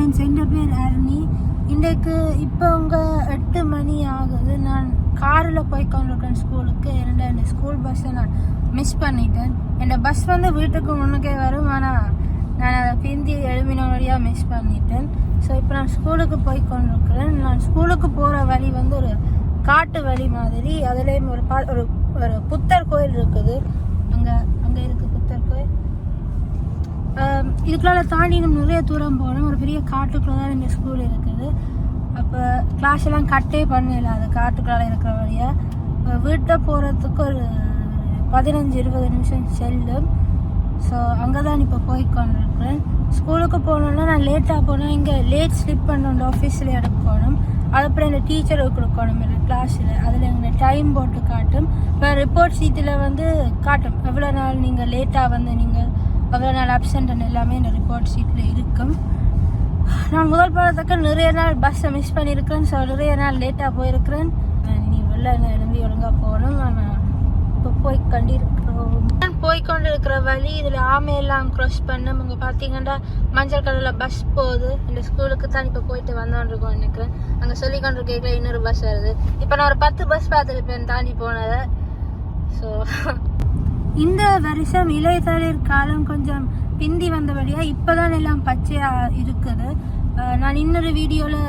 Friends, என் பேர் அருணி. இன்றைக்கு இப்போ உங்கள் 8 மணி ஆகுது. நான் காரில் போய் கொண்டிருக்கேன் ஸ்கூலுக்கு. என் ஸ்கூல் பஸ்ஸை நான் மிஸ் பண்ணிட்டேன். என் பஸ் வந்து வீட்டுக்கு முன்னுக்கே வரும், ஆனால் நான் அதை பிந்தி எழுமின வழியாக மிஸ் பண்ணிட்டேன். ஸோ இப்போ நான் ஸ்கூலுக்கு போய் கொண்டிருக்கிறேன். நான் ஸ்கூலுக்கு போகிற வழி வந்து ஒரு காட்டு வழி மாதிரி. அதுலேயும் ஒரு புத்தர் கோயில் இருக்குது. அங்கே இருக்குது புத்தர் கோயில். இதுக்குள்ள தாண்டி இன்னும் நிறைய தூரம் போகணும். ஒரு பெரிய காட்டுக்குள்ள தான் இந்த ஸ்கூல் இருக்குது. அப்போ கிளாஸ் எல்லாம் கட்டே பண்ணல, அது காட்டுக்குள்ள இருக்கிற வழியாக வீட்டை போகிறதுக்கு ஒரு 15-20 நிமிஷம் செல்லும். ஸோ அங்கே தான் இப்போ போய் கொண்டிருக்கிறேன். ஸ்கூலுக்கு போகணுன்னா நான் லேட்டாக போனேன். இங்கே லேட் ஸ்லிப் பண்ணணும், ஆஃபீஸில் எடுக்கணும். அதுக்கப்புறம் எங்கள் டீச்சருக்கு கொடுக்கணும் எங்கள் கிளாஸில். அதில் எங்கள் டைம் போட்டு காட்டும். இப்போ ரிப்போர்ட் ஷீட்டில் வந்து காட்டும் எவ்வளோ நாள் நீங்கள் லேட்டாக வந்து நீங்கள் அவ்வளோ நாள் அப்சென்ட்னு எல்லாமே இந்த ரிப்போர்ட் ஷீட்டில் இருக்கும். நான் முதல் பாடத்துக்கு நிறைய நாள் பஸ்ஸை மிஸ் பண்ணியிருக்கிறேன். ஸோ நிறைய நாள் லேட்டாக போயிருக்கிறேன். நீ வெளில எழும்பி ஒழுங்காக போகணும். நான் இப்போ போய்கொண்டு இருக்கிற வழி இதில் ஆமையெல்லாம் க்ராஸ் பண்ண இங்கே பார்த்தீங்கன்னா மஞ்சள் கலரில் பஸ் போகுது. இந்த ஸ்கூலுக்கு தான் இப்போ போயிட்டு வந்தோன்ருக்கோம் நினைக்கிறேன். அங்கே சொல்லி கொண்டு கேட்கல இன்னொரு பஸ் வருது. இப்போ நான் ஒரு 10 பஸ் பார்த்துருப்பேன் தாண்டி போனதை. ஸோ இந்த வருஷம் இலைத்தளிர் காலம் கொஞ்சம் பிந்தி வந்தபடியாக இப்போ தான் எல்லாம் பச்சையாக இருக்குது. நான் இன்னொரு வீடியோவில்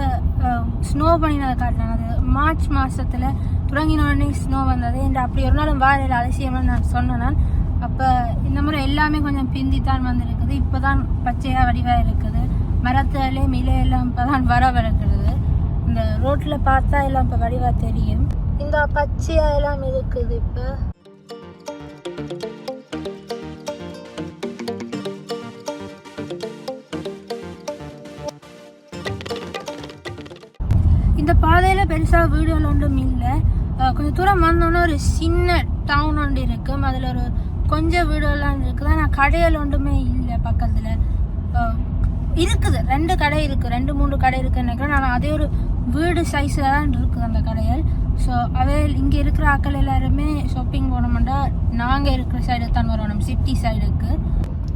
ஸ்னோ பண்ணினதை காட்டினேன். அது மார்ச் மாதத்தில் தொடங்கின உடனே ஸ்னோ வந்தது. இந்த அப்படி ஒரு நாளும் வாழையில் அலசியம்னு நான் சொன்னேன். அப்போ இந்த முறை எல்லாமே கொஞ்சம் பிந்தி தான் வந்துருக்குது. இப்போ தான் பச்சையாக வடிவாக இருக்குது. மரத்திலே இலையெல்லாம் இப்போ தான் வரவிருக்கிறது. இந்த ரோட்டில் பார்த்தா எல்லாம் இப்போ வடிவாக தெரியும். இந்த பச்சையாக எல்லாம் இருக்குது. இப்போ இந்த பாதையில் பெருசாக வீடுகள் ஒன்றும் இல்லை. கொஞ்சம் தூரம் வந்தோன்னே ஒரு சின்ன டவுன் ஒன்று இருக்கும். அதில் ஒரு கொஞ்சம் வீடுகள்லாம் இருக்குது. ஆனால் கடைகள் ஒன்றுமே இல்லை பக்கத்தில். இருக்குது 2 கடை இருக்குது, 2-3 கடை இருக்குன்னு நினைக்கிறேன். ஆனால் அதே ஒரு வீடு சைஸில் தான் இருக்குது அந்த கடைகள். ஸோ அவே இங்கே இருக்கிற ஆக்கள் எல்லாருமே ஷாப்பிங் போனோம்னா நாங்கள் இருக்கிற சைடு தான் வரணும், சிட்டி சைடுக்கு.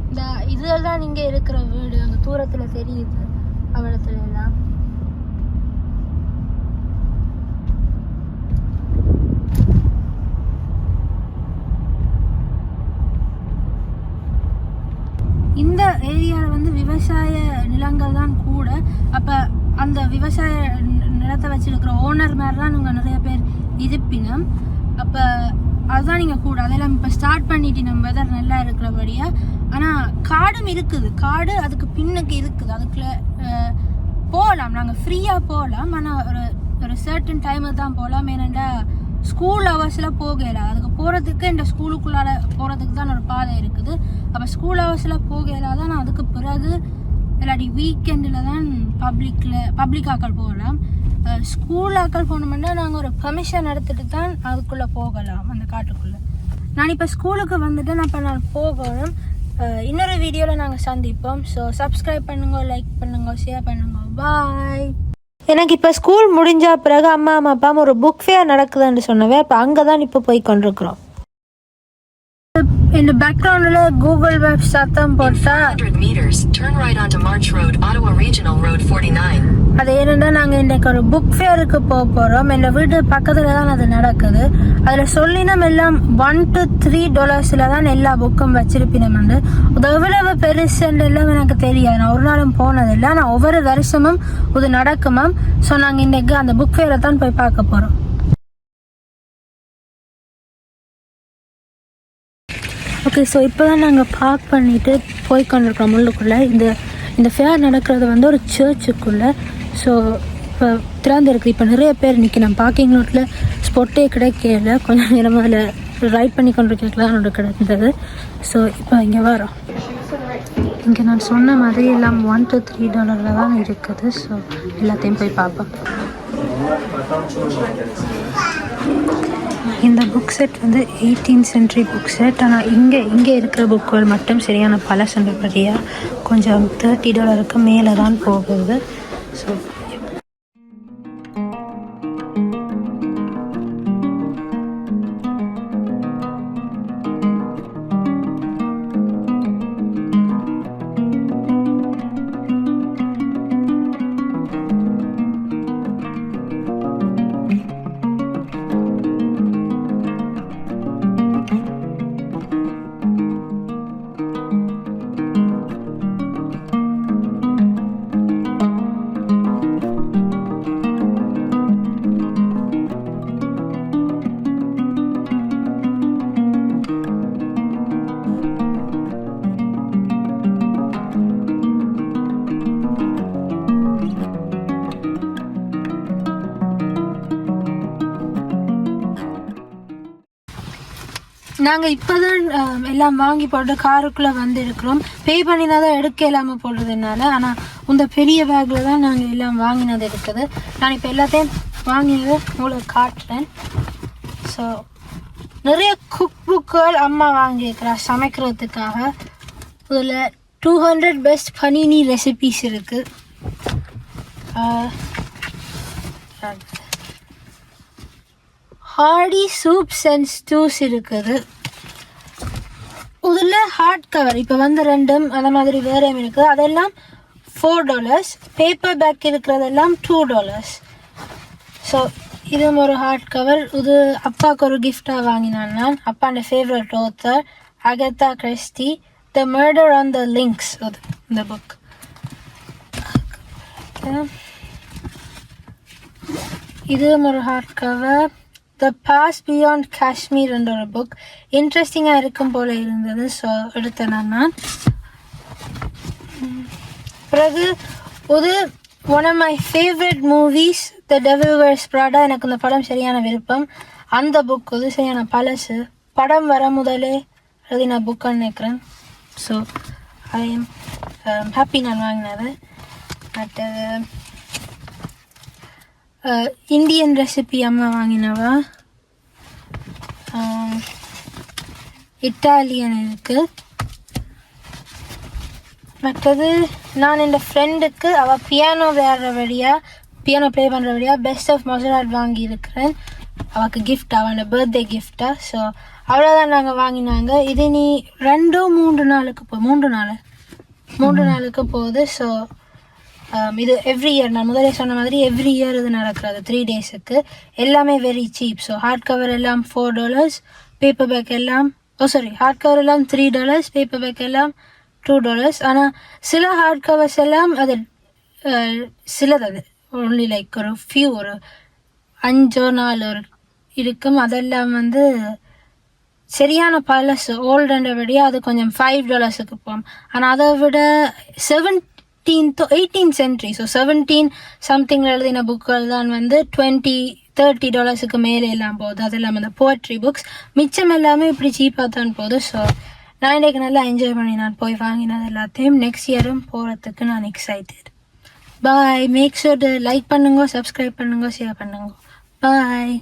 இந்த இதில் தான் இங்கே இருக்கிற வீடு அங்கே தூரத்தில் தெரியுது அவ்வளோத்துல எல்லாம். இந்த ஏரியாவில் வந்து விவசாய நிலங்கள் தான் கூட. அப்போ அந்த விவசாய நிலத்தை வச்சிருக்கிற ஓனர் மாதிரி தான் நீங்கள் நிறைய பேர் இருப்பினம். அப்போ அதுதான் நீங்கள் கூட அதெல்லாம் இப்போ ஸ்டார்ட் பண்ணிட்டு நம்ம வெதர் நல்லா இருக்கிறபடியாக. ஆனால் காடும் இருக்குது, காடு அதுக்கு பின்னுக்கு இருக்குது. அதுக்குள்ள போகலாம், நாங்கள் ஃப்ரீயாக போகலாம். ஆனால் ஒரு சர்டன் டைமுக்கு தான் போகலாம். ஏனெண்டா ஸ்கூல் ஹவர்ஸில் போகல. அதுக்கு போகிறதுக்கு இந்த ஸ்கூலுக்குள்ளார போகிறதுக்கு தான் ஒரு பாதை இருக்குது. அப்போ ஸ்கூல் ஹவர்ஸில் போகல தான் அதுக்கு பிறகு இல்லாட்டி வீக்கெண்டில் தான் பப்ளிக் ஆக்கள் போகலாம். ஸ்கூல் ஆக்கள் போனோம்னா நாங்கள் ஒரு பெர்மிஷன் எடுத்துகிட்டு தான் அதுக்குள்ளே போகலாம் அந்த காட்டுக்குள்ளே. நான் இப்போ ஸ்கூலுக்கு வந்துட்டு அப்போ நான் போகணும். இன்னொரு வீடியோவில் நாங்கள் சந்திப்போம். ஸோ சப்ஸ்கிரைப் பண்ணுங்க, லைக் பண்ணுங்க, ஷேர் பண்ணுங்க. பாய். எனக்கு இப்போ ஸ்கூல் முடிஞ்ச பிறகு அம்மா அப்பா ஒரு புக் ஃபேர் நடக்குதுன்னு சொன்னவே. அப்போ அங்கே தான் இப்போ போய் கொண்டிருக்கிறோம். இந்த பேக்ரவுண்டில் கூகுள் மேப் சத்தம் போட்டால் அது என்னென்னா நாங்கள் இன்றைக்கு ஒரு புக் ஃபேருக்கு போகிறோம். எங்கள் வீட்டு பக்கத்தில் தான் அது நடக்குது. அதில் சொல்லினோம் எல்லாம் $1 to $3 தான் எல்லா புக்கும் வச்சிருப்பினோம். அது எவ்வளவு பெருசுன்னு எல்லாம் எனக்கு தெரியாது. நான் ஒரு நாளும் போனதில்லை. ஆனால் ஒவ்வொரு வருஷமும் இது நடக்குமாம். ஸோ நாங்கள் இன்றைக்கு அந்த புக் ஃபேரை தான் போய் பார்க்க போகிறோம். ஓகே, ஸோ இப்போ தான் நாங்கள் பார்க் பண்ணிவிட்டு போய் கொண்டிருக்கிறோம் உள்ளுக்குள்ளே. இந்த ஃபேர் நடக்கிறது வந்து ஒரு சர்ச்சுக்குள்ளே. ஸோ இப்போ திறந்துருக்கு. இப்போ நிறைய பேர் நிற்கணும். பார்க்கிங் லாட்டில் ஸ்பாட்டே கிடைக்கல. கொஞ்சம் நேரமாக அதில் ரைட் பண்ணி கொண்டிருக்கலாம் ஒன்று கிடந்தது. ஸோ இப்போ இங்கே வரோம். இங்கே நான் சொன்ன மாதிரி எல்லாம் $1 to $3 தான் இருக்குது. ஸோ எல்லாத்தையும் போய் பார்ப்போம். இந்த புக் செட் வந்து 18th century புக் செட். ஆனால் இங்கே இருக்கிற புக்குகள் மட்டும் சரியான பழசண்டபடியாக கொஞ்சம் $30 மேலே தான் போகுது. ஸோ நாங்கள் இப்போ தான் எல்லாம் வாங்கி போட்டு காருக்குள்ளே வந்து இருக்கிறோம். பே பண்ணினா தான் எடுக்க இல்லாமல் போடுறதுனால. ஆனால் இந்த பெரிய பேக்கில் தான் நாங்கள் எல்லாம் வாங்கினது இருக்குது. நான் இப்போ எல்லாத்தையும் வாங்கினது உங்களுக்கு காட்டுறேன். ஸோ நிறைய குக் புக்குகள் அம்மா வாங்கியிருக்கிறா சமைக்கிறதுக்காக. இதில் 200 பெஸ்ட் பனீனி ரெசிபீஸ் இருக்குது. ஹார்டி சூப்ஸ் அண்ட் ஸ்டூஸ் இருக்குது. இதில் ஹார்ட் கவர் இப்போ வந்து ரெண்டும் அந்த மாதிரி வேறையும் இருக்குது. அதெல்லாம் $4. பேப்பர் பேக் இருக்கிறதெல்லாம் $2. ஸோ இதுவும் ஒரு ஹார்ட் கவர். இது அப்பாவுக்கு ஒரு கிஃப்டாக வாங்கினான் நான். அப்பாண்ட favourite author Agatha Christie, the murder on the links, அது இந்த புக். இதுவும் ஒரு hard cover. The pass beyond Kashmir என்ற ஒரு புக். இன்ட்ரெஸ்டிங்காக இருக்கும் போல இருந்தது, ஸோ எடுத்தேன் நான். பிறகு ஒரு one of my favourite movies the Devil Wears Prada. எனக்கு இந்த படம் சரியான விருப்பம். அந்த புக் வந்து சரியான பழசு. படம் வர முதலே எழுதின புக்குன்னு நினைக்கிறேன். ஸோ ஐ எம் ஹாப்பி நான் வாங்கினது. பட் இந்தியன் ரெசிபி அம்மா வாங்கினவா. இட்டாலியன் இருக்குது. மற்றது நான் என் ஃப்ரெண்டுக்கு அவள் பியானோ ப்ளே பண்ணுறபடியாக பெஸ்ட் ஆஃப் மொசராட் வாங்கியிருக்கிறேன். அவளுக்கு கிஃப்ட், அவனோட பர்த்டே கிஃப்டாக. ஸோ அவ்வளோதான் நாங்கள் வாங்கினாங்க. இது நீ 2-3 நாளுக்கு 3 நாளுக்கு போகுது. ஸோ இது எவ்ரி இயர், நான் முதலே சொன்ன மாதிரி எவ்ரி இயர் இது நடக்கிறது 3 டேஸுக்கு. எல்லாமே very cheap. So hard cover எல்லாம் $4, பேப்பர் பேக் எல்லாம் ஹார்ட் கவர் எல்லாம் $3, பேப்பர் பேக் எல்லாம் $2. ஆனால் சில ஹார்ட் கவர்ஸ் எல்லாம் அது சிலது ஒன்லி லைக் ஒரு ஃபியூ, ஒரு 5-4 ஒரு இருக்கும். அதெல்லாம் வந்து சரியான பழசு ஓல்டுன்றபடியாக அது கொஞ்சம் $5க்கு போகும். ஆனால் அதை விட 18th century, ஸோ 17 சம்திங்கில் எழுதின புக்குகள் தான் வந்து $20-30க்கு மேலே எல்லாம் போகுது. அதெல்லாம் அந்த போய்ட்ரி புக்ஸ். மிச்சம் எல்லாமே இப்படி சீப்பாக தான் போகுது. ஸோ நான் இன்றைக்கு நல்லா என்ஜாய் பண்ணி நான் போய் வாங்கினது எல்லாத்தையும். நெக்ஸ்ட் இயரும் போகிறதுக்கு நான் எக்ஸைட்டட். பாய். மேக் ஷூர் லைக் பண்ணுங்க, சப்ஸ்கிரைப் பண்ணுங்க, ஷேர் பண்ணுங்க. பாய்.